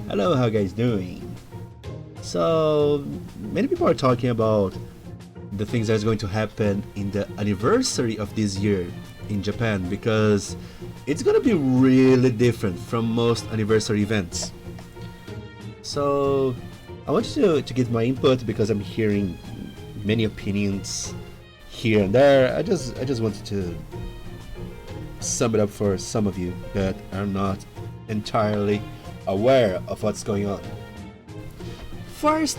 Hello, how you guys doing? So, many people are talking about the things that's going to happen in the anniversary of this year in Japan because it's gonna be really different from most anniversary events. So, I want you to get my input because I'm hearing many opinions here and there. I just wanted to sum it up for some of you that are not entirely aware of what's going on. First,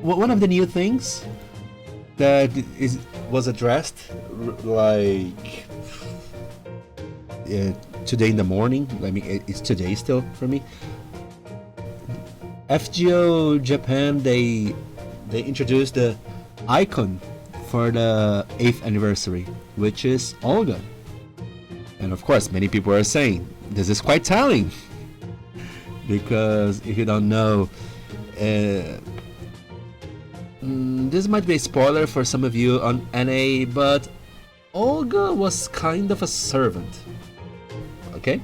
one of the new things that was addressed like today in the morning. I mean, it's today still for me. FGO Japan, they introduced the icon for the 8th anniversary, which is Olga. And of course, many people are saying this is quite telling. Because if you don't know, this might be a spoiler for some of you on NA, but Olga was kind of a servant, okay,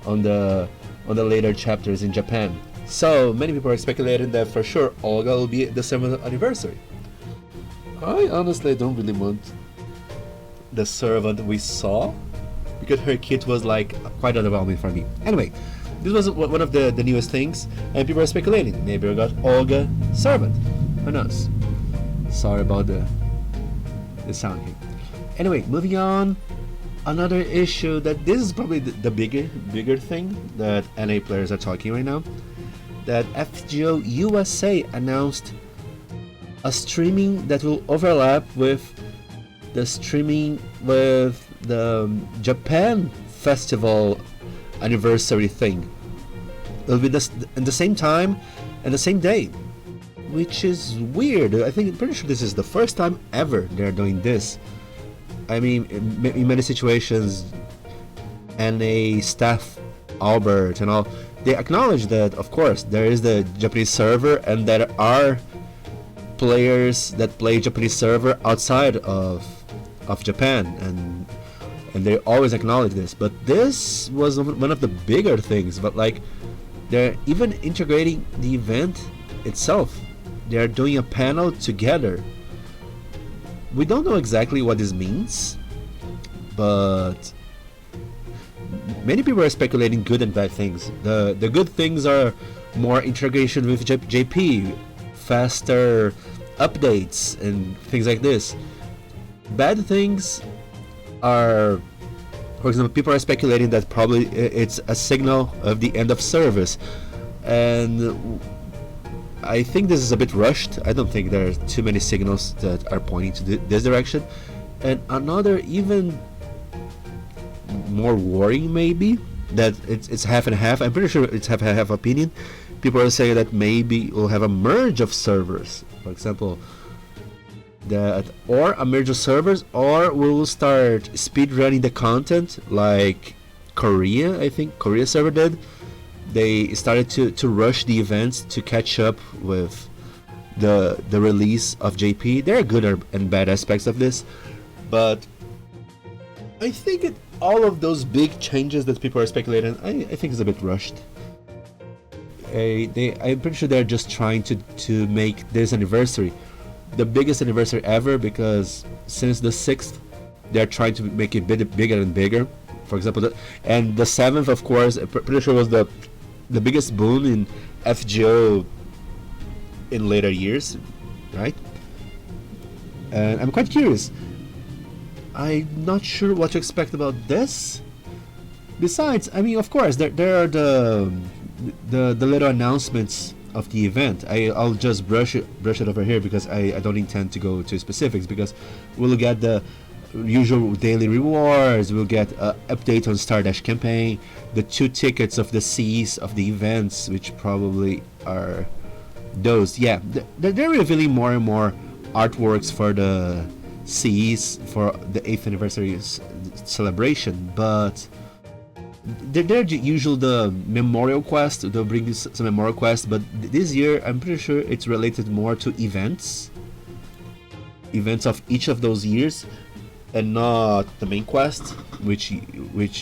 on the later chapters in Japan. So many people are speculating that for sure Olga will be the 7th anniversary. I honestly don't really want the servant we saw because her kit was like quite underwhelming for me. Anyway. This was one of the newest things, and people are speculating. Maybe we got Olga servant. Who knows? Sorry about the sound here. Anyway, moving on. Another issue that this is probably the bigger thing that NA players are talking right now. That FGO USA announced a streaming that will overlap with the streaming with the Japan Festival anniversary thing. It'll be in the same time and the same day, which is weird. I'm pretty sure this is the first time ever they're doing this. I mean, in many situations, NA staff, Albert and all, they acknowledge that of course there is the Japanese server and there are players that play Japanese server outside of Japan, and they always acknowledge this, but this was one of the bigger things. But like, they're even integrating the event itself. They're doing a panel together. We don't know exactly what this means, but many people are speculating good and bad things. The good things are more integration with JP, faster updates and things like this. Bad things are, for example, people are speculating that probably it's a signal of the end of service, and I think this is a bit rushed. I don't think there are too many signals that are pointing to this direction. And another even more worrying maybe, that it's half and half. I'm pretty sure it's half and half opinion. People are saying that maybe we'll have a merge of servers, for example, or a merge of servers, or we'll start speed running the content like Korea. I think Korea server did. They started to rush the events to catch up with the release of JP. There are good and bad aspects of this, but I think all of those big changes that people are speculating, I think is a bit rushed. I'm pretty sure they're just trying to make this anniversary the biggest anniversary ever, because since the 6th they're trying to make it bigger and bigger. For example, and the 7th, of course, I'm pretty sure was the biggest boon in FGO in later years, right? And I'm quite curious. I'm not sure what to expect about this. Besides, I mean, of course, there are the little announcements of the event. I'll just brush it over here because I don't intend to go to specifics, because we'll get the usual daily rewards, we'll get an update on Stardust campaign, the 2 tickets of the Cs of the events, which probably are those. Yeah, they're revealing more and more artworks for the Cs for the 8th anniversary celebration, but they're usually the memorial quest. They'll bring some memorial quest, but this year I'm pretty sure it's related more to events of each of those years, and not the main quest, which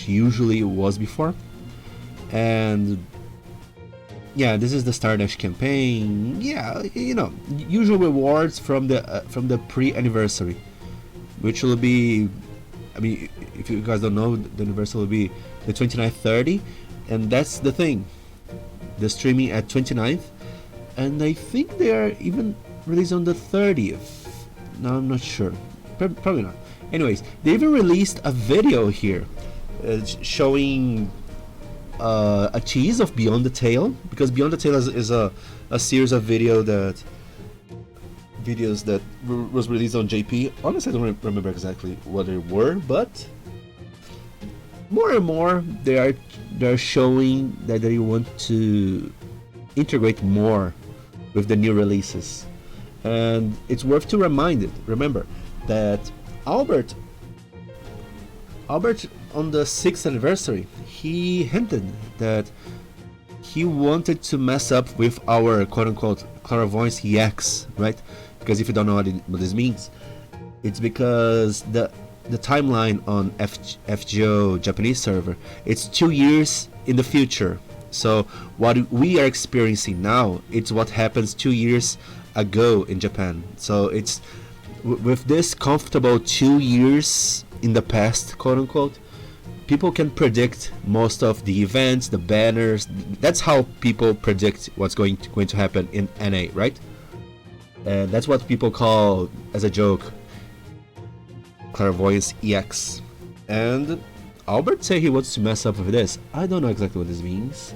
usually was before. And yeah, this is the Stardust campaign. Yeah, you know, usual rewards from the pre-anniversary, which will be, I mean, if you guys don't know, the anniversary will be the 29th, 30, and that's the thing. The streaming at 29th, and I think they are even released on the 30th. No, I'm not sure. Probably not. Anyways, they even released a video here showing a tease of Beyond the Tale, because Beyond the Tale is a series of videos that was released on JP. Honestly, I don't remember exactly what they were, but more and more they're showing that they want to integrate more with the new releases. And it's worth to remember that Albert on the 6th anniversary, he hinted that he wanted to mess up with our quote-unquote clairvoyance EX, right? Because if you don't know what this means, it's because the timeline on FGO Japanese server, it's 2 years in the future. So what we are experiencing now, it's what happens 2 years ago in Japan. So it's with this comfortable 2 years in the past, quote unquote, people can predict most of the events, the banners. That's how people predict what's going to happen in NA, right? And that's what people call, as a joke, clairvoyance EX. And Albert said he wants to mess up with this. I don't know exactly what this means.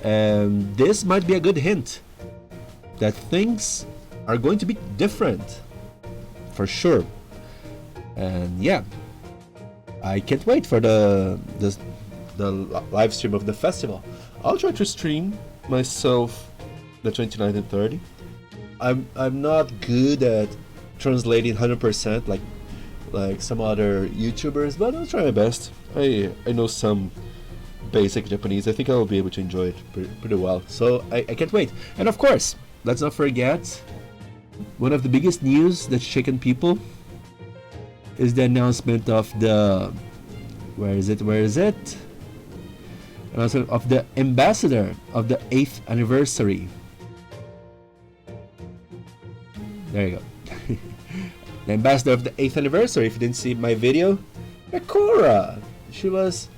And this might be a good hint that things are going to be different, for sure. And yeah, I can't wait for the live stream of the festival. I'll try to stream myself the 29th and 30. I'm not good at translating 100% like some other YouTubers, but I'll try my best. I know some basic Japanese. I think I'll be able to enjoy it pretty well. So I can't wait. And of course, let's not forget, one of the biggest news that's shaken people is the announcement of the where is it? Announcement of the ambassador of the 8th anniversary. There you go. The ambassador of the 8th anniversary. If you didn't see my video, Akura. She was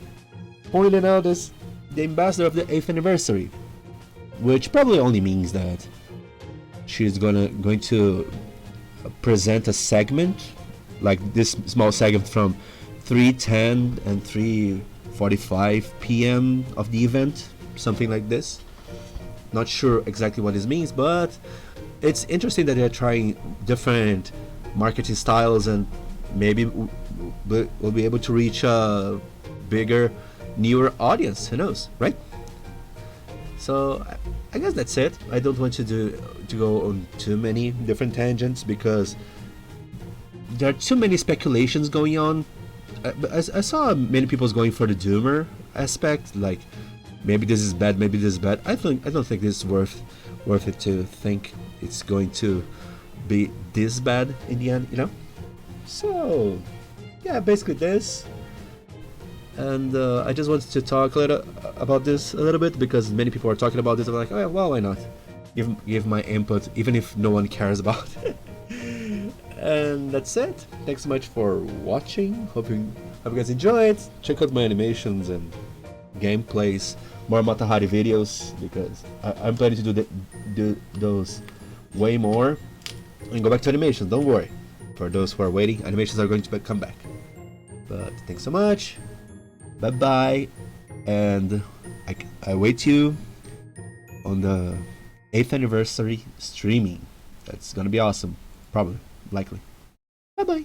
pointing out as the ambassador of the 8th anniversary, which probably only means that she's going to present a segment, like this small segment from 3:10 and 3:45 p.m. of the event, something like this. Not sure exactly what this means, but it's interesting that they're trying different marketing styles, and maybe we'll be able to reach a bigger, newer audience. Who knows, right? So I guess that's it. I don't want to go on too many different tangents because there are too many speculations going on. I saw many people going for the doomer aspect, like maybe this is bad, maybe this is bad. I don't think this is worth it to think it's going to be this bad in the end, you know. So yeah, basically this. And I just wanted to talk about this a little bit because many people are talking about this. I'm like, oh, well, why not? Give my input, even if no one cares about it. And that's it. Thanks so much for watching. Hope you guys enjoyed. Check out my animations and gameplays, more Matahari videos, because I'm planning to do those way more and go back to animations. Don't worry. For those who are waiting, animations are going to come back. But thanks so much. Bye bye, and I wait you on the 8th anniversary streaming. That's gonna be awesome, probably, likely. Bye bye.